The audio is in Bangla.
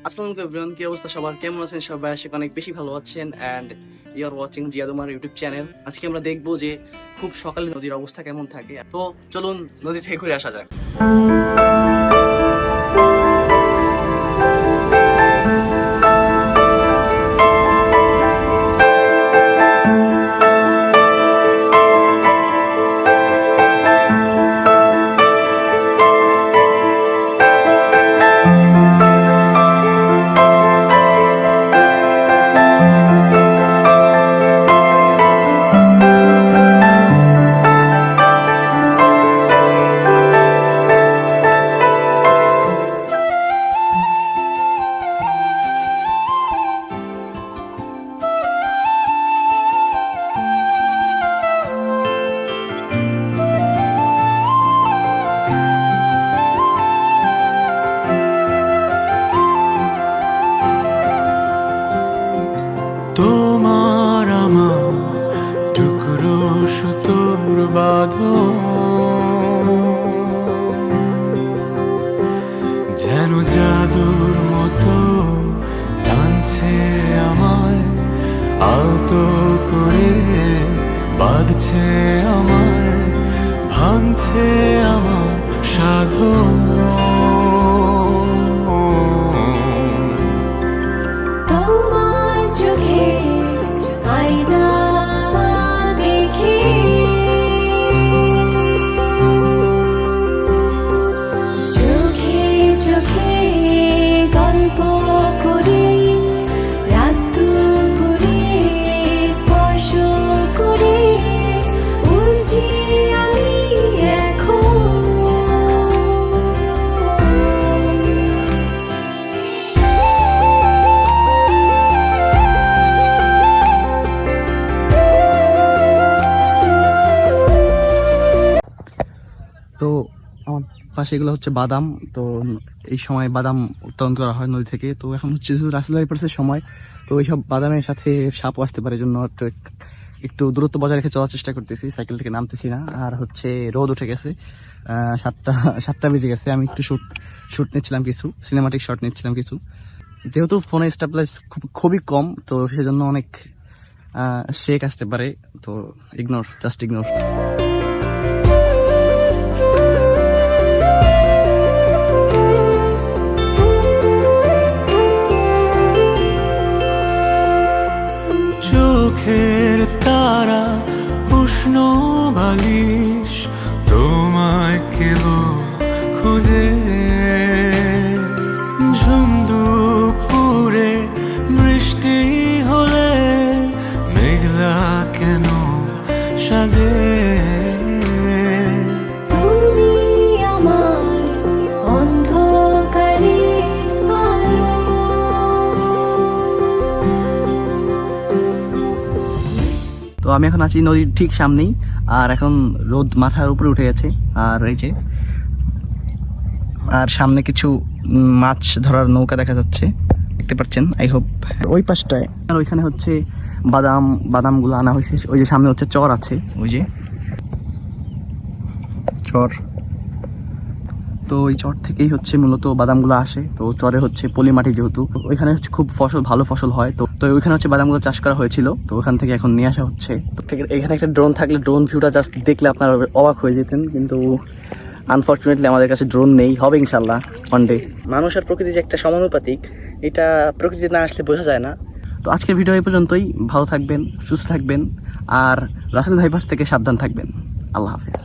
আসসালামু আলাইকুম এভরিওয়ান, কি অবস্থা সবার? কেমন আছেন সবাই? আশা করি অনেক বেশি ভালো আছেন। And you are watching Ziyad Umar YouTube channel. আজকে আমরা দেখবো যে খুব সকালে নদীর অবস্থা কেমন থাকে। তো চলুন নদী থেকে ঘুরে আসা যাক। তোমার আমার টুকরো সুতোর বাঁধন, যেন জাদুর মতো টানছে আমায়, আলতো করে বাঁধছে আমায়, ভাঙছে আমার সাধন। তো আমার পাশে এগুলো হচ্ছে বাদাম। তো এই সময় বাদাম উৎপাদন করা হয় নদী থেকে। তো এখন হচ্ছে রাসেল ভাইপার্সের সময়, তো এইসব বাদামের সাথে সাপও আসতে পারে, জন্য একটু দূরত্ব বজায় রেখে চলার চেষ্টা করতেছি, সাইকেল থেকে নামতেছি না। আর হচ্ছে রোদ উঠে গেছে, 7টা বেজে গেছে। আমি একটু শুট নিচ্ছিলাম, কিছু সিনেমাটিক শট নিচ্ছিলাম কিছু। যেহেতু ফোনে স্টেপলাইজ খুবই কম, তো সেজন্য অনেক শেক আসতে পারে। তো জাস্ট ইগনোর। চোখের তারা উষ্ণ বালিশ তোমায় কেবল খুঁজে, ঝুমদুপুরে বৃষ্টি হলে মেঘলা কেন সাজে। তো আমি এখন আছি নদীর ঠিক সামনেই, আর এখন রোদ মাথার উপরে উঠে গেছে। আর এই যে আর সামনে কিছু মাছ ধরার নৌকা দেখা যাচ্ছে, দেখতে পাচ্ছেন আই হোপ। ওই পাশটায় আর ওইখানে হচ্ছে বাদামগুলো আনা হয়েছে। ওই যে সামনে হচ্ছে চর আছে, ওই যে চর। তো ওই চর থেকেই হচ্ছে মূলত বাদামগুলো আসে। তো চরে হচ্ছে পলি মাটি, যেহেতু ওইখানে হচ্ছে খুব ভালো ফসল হয়। তো ওইখানে হচ্ছে বাদামগুলো চাষ করা হয়েছিল। তো ওখান থেকে এখন নিয়ে আসা হচ্ছে। তো এখানে একটা ড্রোন থাকলে ড্রোন ভিউটা জাস্ট দেখলে আপনারা অবাক হয়ে যেতেন, কিন্তু আনফর্চুনেটলি আমাদের কাছে ড্রোন নেই। হবে ইনশাল্লাহ ওয়ান ডে। মানুষ আর প্রকৃতি যে একটা সমানুপাতিক, এটা প্রকৃতি না আসলে বোঝা যায় না। তো আজকের ভিডিও এই পর্যন্তই। ভালো থাকবেন, সুস্থ থাকবেন, আর রাসেল ভাইপার্স থেকে সাবধান থাকবেন। আল্লাহ হাফেজ।